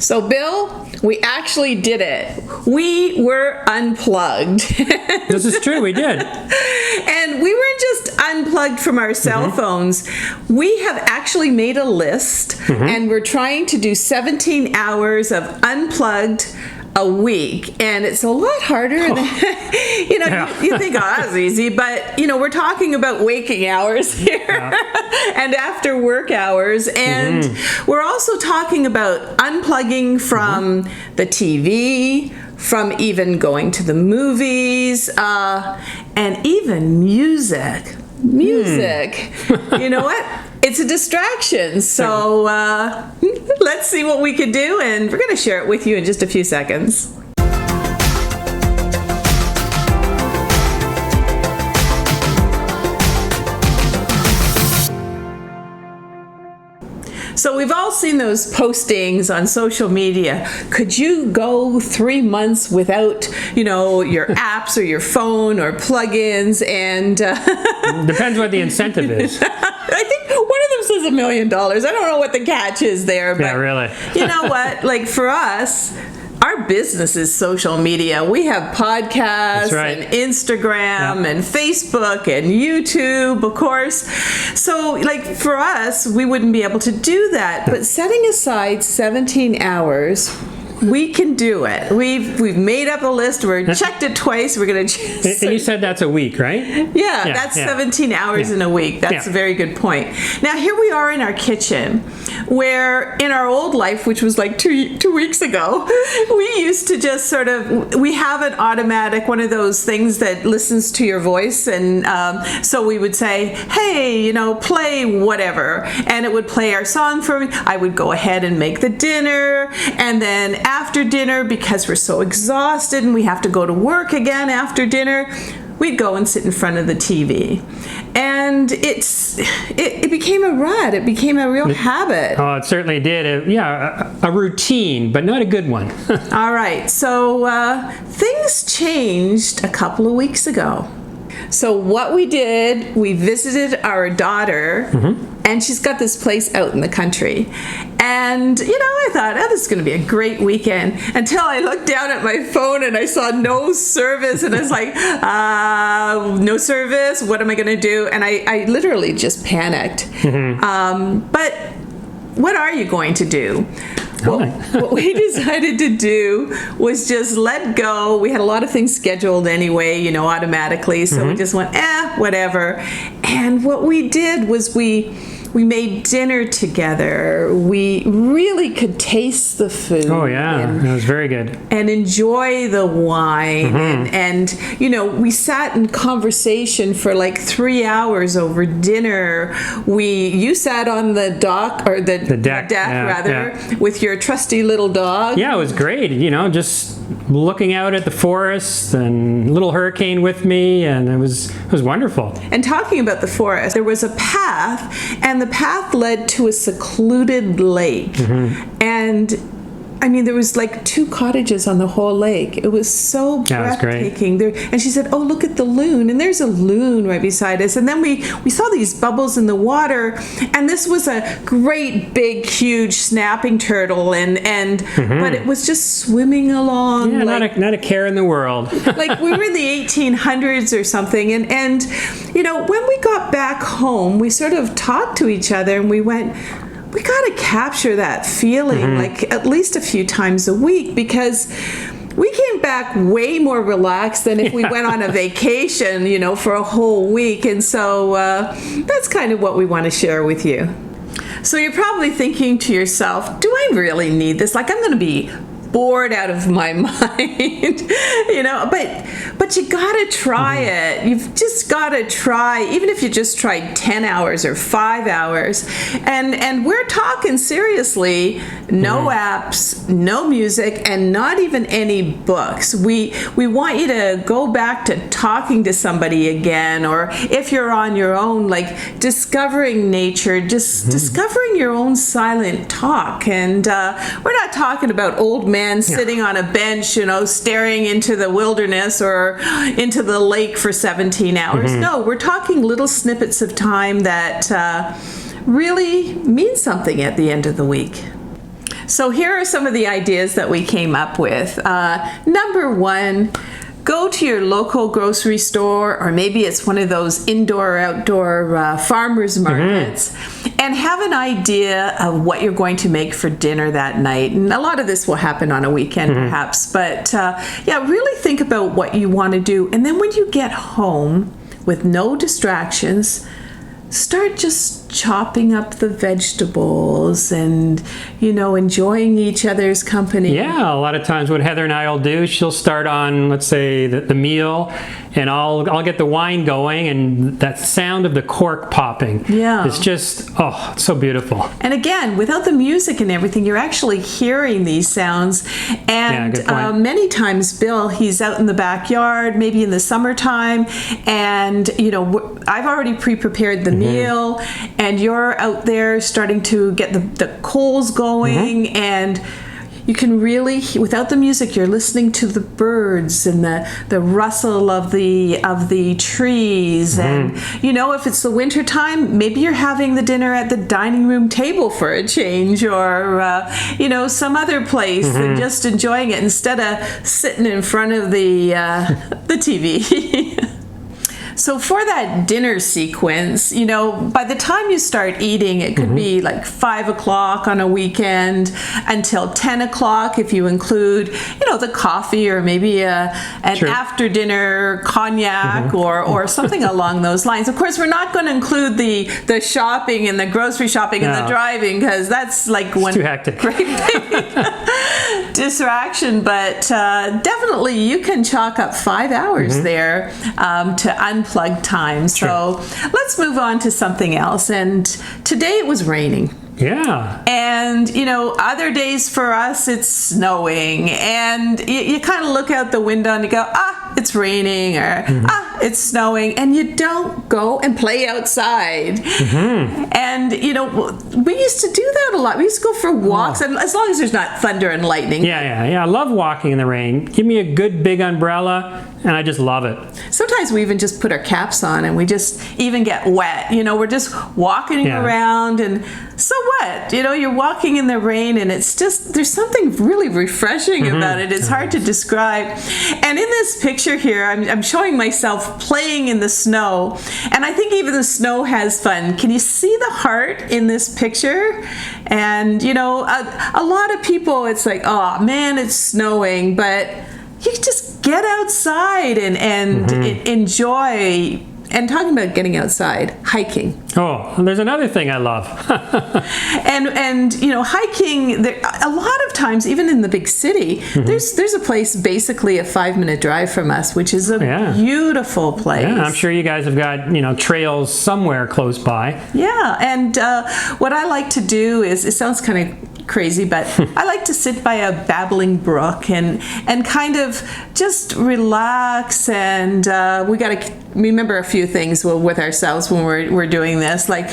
So, Bill, we actually did it. We were unplugged. This is true, we did. And we weren't just unplugged from our cell phones. We have actually made a list, and we're trying to do 17 hours of unplugged a week, and it's a lot harder than you think, oh, that's easy, but we're talking about waking hours here and after work hours, and we're also talking about unplugging from the TV, from even going to the movies, and even music. You know what? It's a distraction. So let's see what we can do, and we're going to share it with you in just a few seconds. So we've all seen those postings on social media. Could you go 3 months without, your apps or your phone or plugins? And depends what the incentive is. I think one of them says $1 million. I don't know what the catch is there, but yeah, really. You know what? Like for us, our business is social media. We have podcasts and Instagram and Facebook and YouTube, of course. So like for us, we wouldn't be able to do that. But setting aside 17 hours, we can do it. We've made up a list. We've checked it twice. We're going to. And you said that's a week, right? Yeah, that's 17 hours in a week. That's a very good point. Now here we are in our kitchen, where in our old life, which was like two weeks ago, we used to just we have an automatic, one of those things that listens to your voice, and so we would say, hey, play whatever, and it would play our song for me. I would go ahead and make the dinner, and then after dinner, because we're so exhausted and we have to go to work again after dinner, we'd go and sit in front of the TV. And it became a rut. It became a real habit. Oh, it certainly did. A routine, but not a good one. All right. So things changed a couple of weeks ago. So what we did, we visited our daughter, and she's got this place out in the country. And, I thought, this is going to be a great weekend, until I looked down at my phone and I saw no service, and I was like, no service, what am I going to do? And I literally just panicked. But what are you going to do? Well, what we decided to do was just let go. We had a lot of things scheduled anyway, automatically. So we just went, whatever. And what we did was we made dinner together. We really could taste the food. Oh, yeah. It was very good. And enjoy the wine. And we sat in conversation for like 3 hours over dinner. You sat on the dock, or the deck rather, with your trusty little dog. Yeah, it was great. Just looking out at the forest, and little hurricane with me, and it was wonderful. And talking about the forest, there was a path, and the path led to a secluded lake. And there was like 2 cottages on the whole lake. It was so breathtaking. There, and she said, oh, look at the loon. And there's a loon right beside us. And then we saw these bubbles in the water. And this was a great, big, huge snapping turtle. But it was just swimming along. Yeah, not a care in the world. Like we were in the 1800s or something. And when we got back home, we sort of talked to each other, and we went, we got to capture that feeling like at least a few times a week, because we came back way more relaxed than if we went on a vacation, for a whole week. And so that's kind of what we want to share with you. So you're probably thinking to yourself, do I really need this? Like, I'm going to be bored out of my mind, but you gotta try it. You've just gotta try, even if you just tried 10 hours or 5 hours. And we're talking seriously, no apps, no music, and not even any books. We want you to go back to talking to somebody again, or if you're on your own, like discovering nature, just discovering your own silent talk. And we're not talking about old men sitting on a bench, staring into the wilderness or into the lake for 17 hours. No, we're talking little snippets of time that really mean something at the end of the week. So here are some of the ideas that we came up with. Number one, go to your local grocery store, or maybe it's one of those indoor or outdoor farmers markets, and have an idea of what you're going to make for dinner that night. And a lot of this will happen on a weekend, perhaps. But yeah, really think about what you want to do. And then when you get home with no distractions, start just chopping up the vegetables and, enjoying each other's company. Yeah, a lot of times what Heather and I will do, she'll start on, let's say, the meal, and I'll get the wine going, and that sound of the cork popping. Yeah. It's just, it's so beautiful. And again, without the music and everything, you're actually hearing these sounds. And good point. Many times, Bill, he's out in the backyard, maybe in the summertime, and, I've already pre-prepared the meal, and you're out there starting to get the coals going, and you can really, without the music, you're listening to the birds and the rustle of the trees. And, if it's the winter time, maybe you're having the dinner at the dining room table for a change, or, some other place, and just enjoying it instead of sitting in front of the TV. So for that dinner sequence, by the time you start eating, it could be like 5 o'clock on a weekend until 10 o'clock if you include, the coffee, or maybe an after dinner cognac or something along those lines. Of course, we're not going to include the shopping and the grocery shopping and the driving, because that's like one too hectic. Great big distraction. But definitely you can chalk up 5 hours there to unplug time. So let's move on to something else. And today it was raining. Yeah. And, other days for us, it's snowing. And you kind of look out the window and you go, it's raining, or it's snowing. And you don't go and play outside. And, we used to do that a lot. We used to go for walks, and as long as there's not thunder and lightning. Yeah. I love walking in the rain. Give me a good big umbrella, and I just love it. Sometimes we even just put our caps on and we just even get wet. We're just walking around, and so what? You're walking in the rain, and it's just, there's something really refreshing about it. It's hard to describe. And in this picture here, I'm showing myself playing in the snow, and I think even the snow has fun. Can you see the heart in this picture? And, a lot of people, it's like, oh man, it's snowing, but you just get outside and enjoy. And talking about getting outside, hiking. Oh, and there's another thing I love. and hiking, a lot of times, even in the big city, there's a place basically a 5-minute drive from us, which is a beautiful place. Yeah, I'm sure you guys have got, trails somewhere close by. Yeah, and what I like to do is, it sounds kind of crazy, but I like to sit by a babbling brook and kind of just relax, and we got to remember a few things with ourselves when we're doing this, like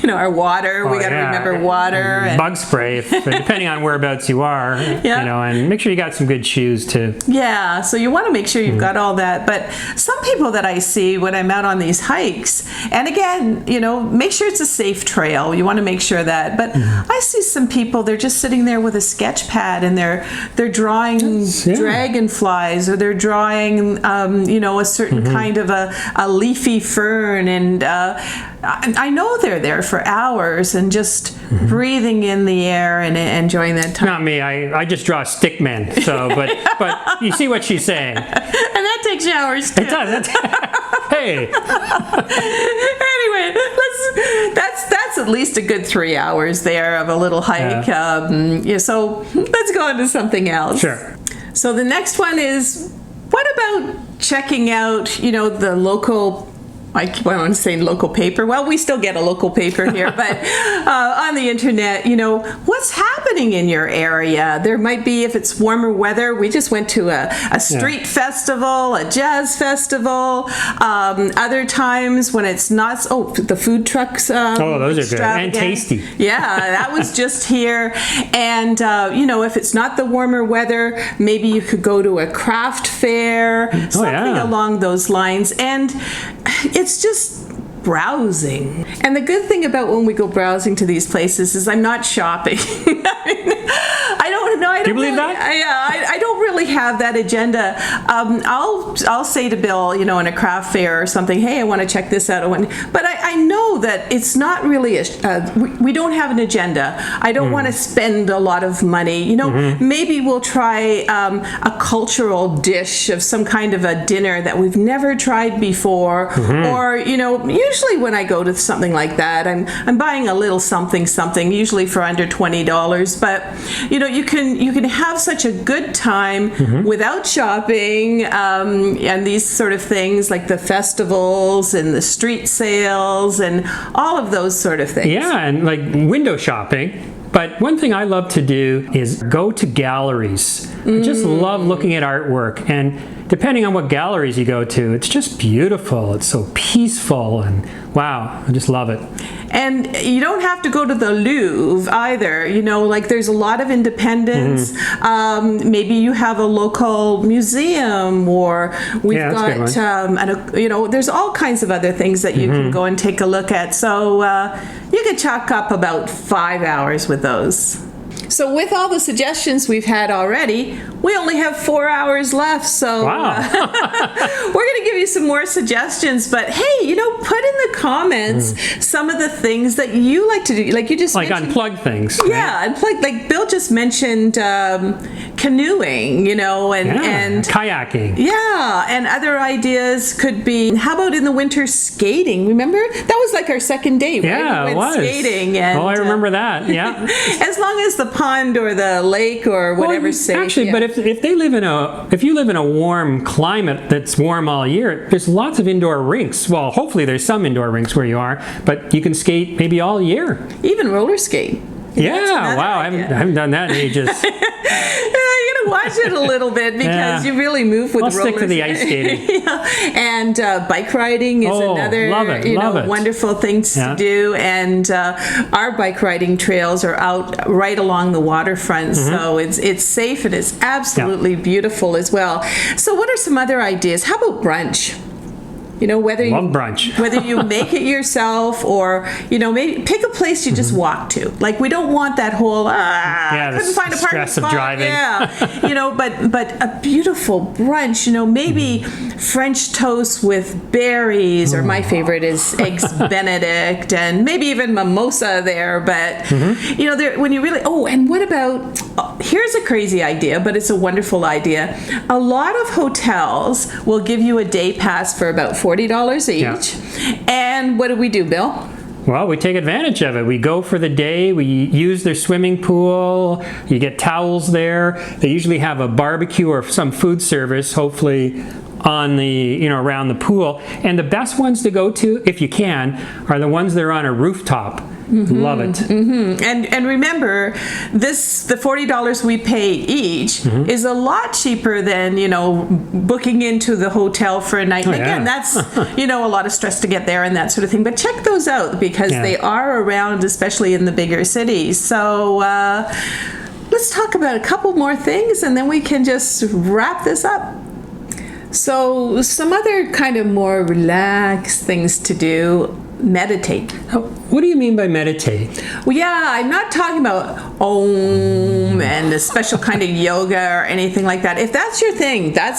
our water. We got to remember water and bug spray, depending on whereabouts you are. And make sure you got some good shoes too. Yeah, so you want to make sure you've got all that. But some people that I see when I'm out on these hikes, and again, make sure it's a safe trail. You want to make sure that. But I see some people, they're just sitting there with a sketch pad, and they're drawing dragonflies, or they're drawing a certain kind of a leafy fern, and I know they're there for hours and just breathing in the air and enjoying that time. Not me. I just draw stick men. So, but you see what she's saying. And that takes hours too. It does. Hey. Anyway, that's at least a good 3 hours there of a little hike. So let's go on to something else. Sure. So the next one is, what about checking out, the local, I want to say local paper. Well, we still get a local paper here, but on the internet, what's happening in your area? There might be, if it's warmer weather, we just went to a street festival, a jazz festival. Other times when it's not, the food trucks. Those are good and tasty. Yeah, that was just here. And, if it's not the warmer weather, maybe you could go to a craft fair, something along those lines. And it's just browsing. And the good thing about when we go browsing to these places is I'm not shopping. I don't know. Do you believe that? I don't really have that agenda. I'll say to Bill, in a craft fair or something, hey, I want to check this out. But I know that it's not really we don't have an agenda. I don't want to spend a lot of money. Maybe we'll try a cultural dish of some kind of a dinner that we've never tried before. Or, usually when I go to something like that, I'm buying a little something, usually for under $20. But, you can have such a good time without shopping, and these sort of things like the festivals and the street sales and all of those sort of things. Yeah, and like window shopping. But one thing I love to do is go to galleries. I just love looking at artwork. And depending on what galleries you go to, it's just beautiful. It's so peaceful. And wow, I just love it. And you don't have to go to the Louvre either. Like there's a lot of independence. Maybe you have a local museum, or we've got, there's all kinds of other things that you can go and take a look at. So you could chalk up about 5 hours with those. So with all the suggestions we've had already, we only have 4 hours left. So wow. We're going to give you some more suggestions. But hey, put in the comments some of the things that you like to do. Like you just mentioned, unplug things. Right? Yeah, unplug. Like Bill just mentioned canoeing, and kayaking. Yeah, and other ideas could be, how about in the winter skating? Remember? That was like our second date, right? Yeah, We it went was. skating. And, I remember that, yeah. As long as the pond or the lake or whatever's safe. Actually, but if you live in a warm climate that's warm all year, there's lots of indoor rinks. Well, hopefully there's some indoor rinks where you are, but you can skate maybe all year. Even roller skate. Yeah, wow, I haven't done that in ages. You gotta watch it a little bit because you really move with I'll rollers. stick to the ice skating. And bike riding is another wonderful thing to do. And our bike riding trails are out right along the waterfront, so it's safe and it's absolutely beautiful as well. So what are some other ideas? How about brunch? Brunch. Whether you make it yourself or, maybe pick a place you just walk to. Like, we don't want that whole, couldn't find a parking stress spot. of driving. Yeah. But a beautiful brunch, maybe French toast with berries, or my favorite is eggs Benedict, and maybe even mimosa there. But, when you really, and what about, here's a crazy idea, but it's a wonderful idea. A lot of hotels will give you a day pass for about $40 each. Yeah. And what do, Bill? Well, we take advantage of it. We go for the day. We use their swimming pool. You get towels there. They usually have a barbecue or some food service, hopefully on the, around the pool. And the best ones to go to, if you can, are the ones that are on a rooftop. Love it. And remember, the $40 we pay each is a lot cheaper than, booking into the hotel for a night. And again, that's, a lot of stress to get there and that sort of thing. But check those out because they are around, especially in the bigger cities. So let's talk about a couple more things and then we can just wrap this up. So some other kind of more relaxed things to do. Meditate. What do you mean by meditate? Well, I'm not talking about Om and a special kind of yoga or anything like that. If that's your thing, that's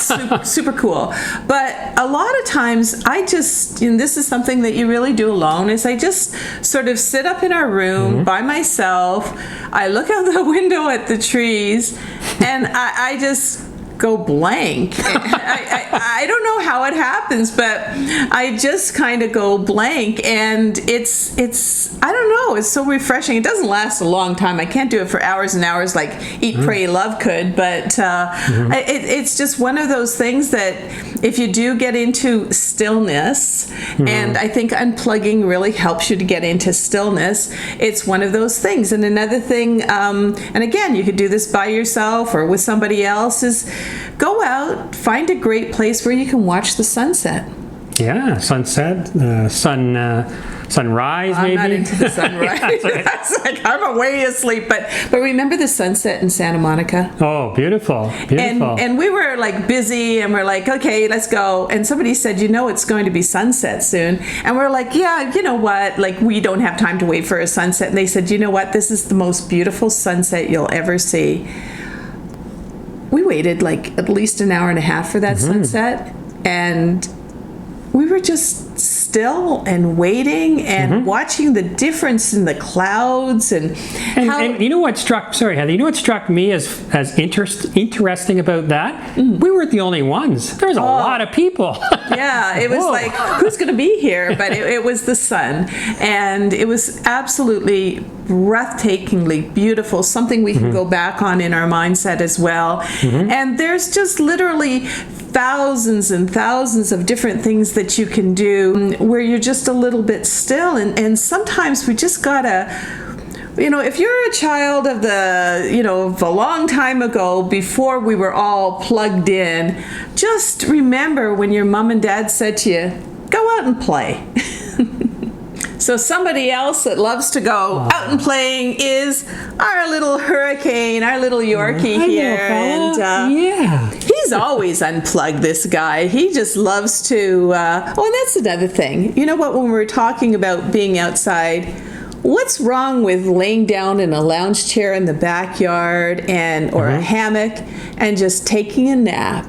super, super cool. But a lot of times I just, this is something that you really do alone, is I just sort of sit up in our room by myself. I look out the window at the trees and I just go blank. I don't know how it happens, but I just kind of go blank, and it's I don't know, it's so refreshing. It doesn't last a long time. I can't do it for hours and hours like Eat, Pray, Love could, but it's just one of those things that if you do get into stillness, and I think unplugging really helps you to get into stillness, it's one of those things. And another thing, and again, you could do this by yourself or with somebody else, is go out, find a great place where you can watch the sunset. Yeah, sunset, sun sunrise, I'm maybe? not into the sunrise. That's right. That's like, I'm way asleep. But remember the sunset in Santa Monica? Oh, beautiful. Beautiful. And we were like busy and we're like, okay, let's go. And somebody said, it's going to be sunset soon. And we're like, yeah, you know what? Like, we don't have time to wait for a sunset. And they said, you know what? This is the most beautiful sunset you'll ever see. We waited like at least an hour and a half for that sunset. And we were just still and waiting and watching the difference in the clouds and how... And you know what struck, sorry, Heather, you know what struck me as interesting about that? We weren't the only ones. There was a lot of people. Yeah, it was like, who's going to be here? But it was the sun. And it was absolutely breathtakingly beautiful, something we can go back on in our mindset as well. And there's just literally thousands and thousands of different things that you can do where you're just a little bit still. And sometimes we just gotta, if you're a child of of a long time ago, before we were all plugged in, just remember when your mom and dad said to you, go out and play. So somebody else that loves to go out and playing is our little hurricane, our little Yorkie here. And he's always unplugged, this guy. He just loves to... and that's another thing. You know what? When we're talking about being outside, what's wrong with laying down in a lounge chair in the backyard or a hammock and just taking a nap?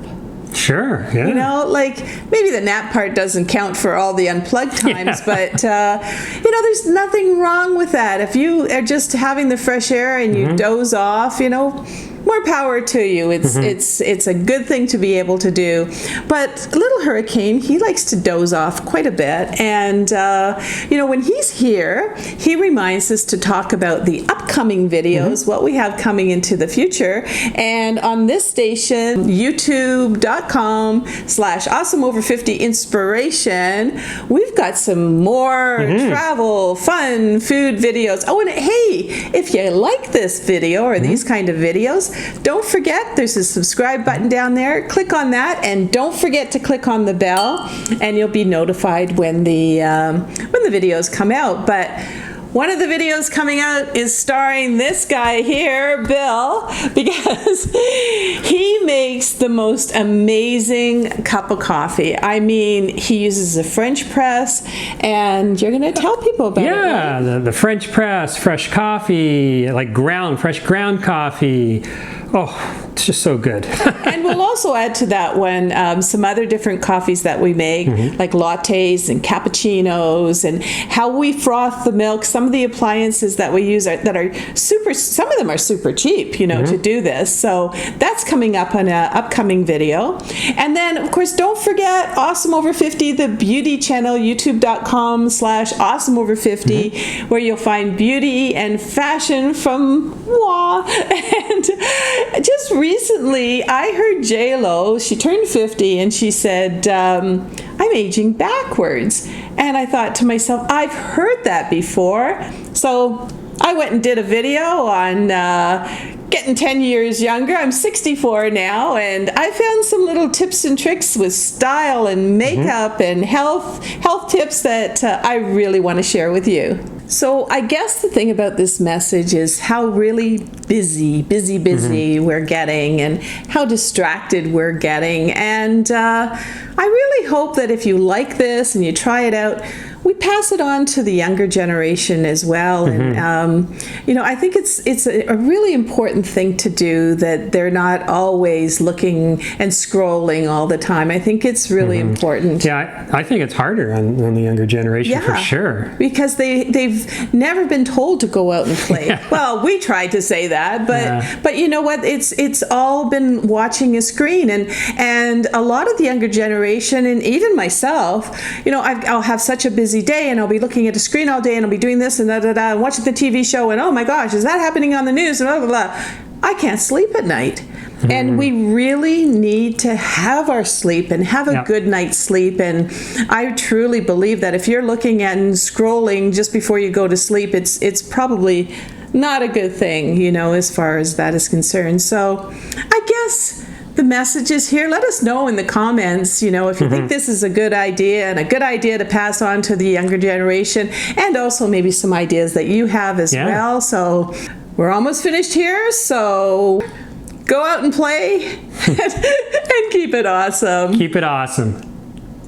Sure, yeah. Like maybe the nap part doesn't count for all the unplugged times, but, there's nothing wrong with that. If you are just having the fresh air and you doze off, more power to you. It's a good thing to be able to do. But little Hurricane, he likes to doze off quite a bit. And, when he's here, he reminds us to talk about the upcoming videos, what we have coming into the future. And on this station, youtube.com/awesomeover50inspiration, we've got some more travel, fun, food videos. Oh, and hey, if you like this video or these kind of videos, don't forget there's a subscribe button down there. Click on that, and don't forget to click on the bell, and you'll be notified when the videos come out. But one of the videos coming out is starring this guy here, Bill, because he makes the most amazing cup of coffee. I mean, he uses a French press, and you're going to tell people about it. Yeah, right? the French press, fresh coffee, like fresh ground coffee. Oh, it's just so good. And we'll also add to that one some other different coffees that we make, like lattes and cappuccinos, and how we froth the milk. Some of the appliances that we use that are some of them are super cheap, to do this. So that's coming up on an upcoming video. And then, of course, don't forget Awesome Over 50, the beauty channel, youtube.com/awesomeover50, where you'll find beauty and fashion from moi. And just recently, I heard J-Lo, she turned 50, and she said, I'm aging backwards. And I thought to myself, I've heard that before. So I went and did a video on getting 10 years younger. I'm 64 now, and I found some little tips and tricks with style and makeup and health tips that I really want to share with you. So I guess the thing about this message is how really busy we're getting, and how distracted we're getting. And I really hope that if you like this and you try it out, we pass it on to the younger generation as well. And I think it's a really important thing to do, that they're not always looking and scrolling all the time. I think it's really important. Yeah, I think it's harder on the younger generation, for sure. Because they've never been told to go out and play. Well, we tried to say that, but you know what? It's all been watching a screen, and a lot of the younger generation, and even myself, I'll have such a busy day, and I'll be looking at a screen all day, and I'll be doing this and and watching the TV show, and oh my gosh, is that happening on the news, and blah blah blah. I can't sleep at night. And we really need to have our sleep and have a good night's sleep. And I truly believe that if you're looking at and scrolling just before you go to sleep, it's probably not a good thing, as far as that is concerned. So I guess the messages here. Let us know in the comments, if you think this is a good idea and a good idea to pass on to the younger generation, and also maybe some ideas that you have as well. So we're almost finished here. So go out and play and keep it awesome. Keep it awesome.